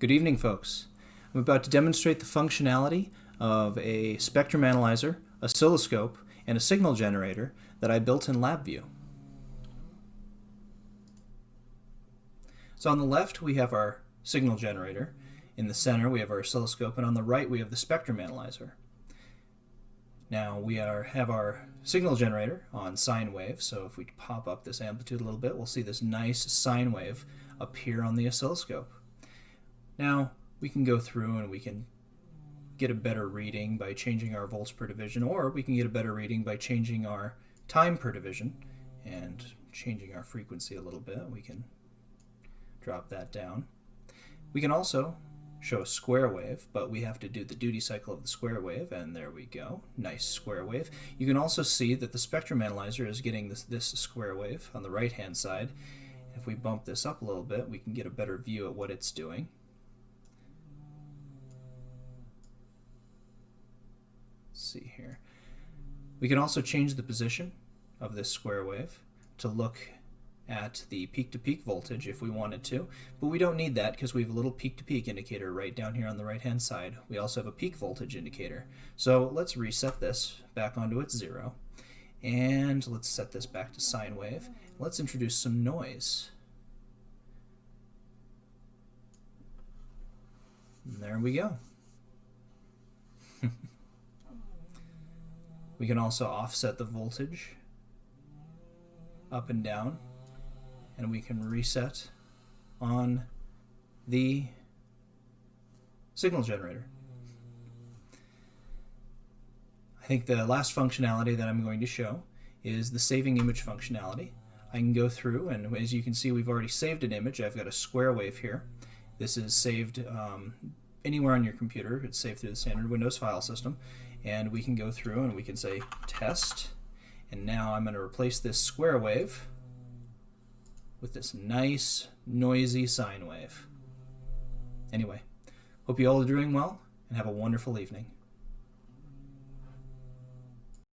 Good evening, folks. I'm about to demonstrate the functionality of a spectrum analyzer, oscilloscope, and a signal generator that I built in Labview. So on the left we have our signal generator, in the center we have our oscilloscope, and on the right we have the spectrum analyzer. Now we have our signal generator on sine wave, so if we pop up this amplitude a little bit, we'll see this nice sine wave appear on the oscilloscope. Now we can go through and we can get a better reading by changing our volts per division, or we can get a better reading by changing our time per division and changing our frequency a little bit. We can drop that down. We can also show a square wave, but we have to do the duty cycle of the square wave, and there we go, nice square wave. You can also see that the spectrum analyzer is getting this square wave on the right hand side. If we bump this up a little bit, we can get a better view at what it's doing. Let's see here. We can also change the position of this square wave to look at the peak-to-peak voltage if we wanted to, but we don't need that because we have a little peak-to-peak indicator right down here on the right-hand side. We also have a peak voltage indicator. So let's reset this back onto its 0, and let's set this back to sine wave. Let's introduce some noise. And there we go. We can also offset the voltage up and down, and we can reset on the signal generator. I think the last functionality that I'm going to show is the saving image functionality. I can go through, and as you can see, we've already saved an image. I've got a square wave here. This is saved anywhere on your computer. It's saved through the standard Windows file system, and we can go through and we can say test, and now I'm going to replace this square wave with this nice noisy sine wave. Anyway, hope you all are doing well and have a wonderful evening.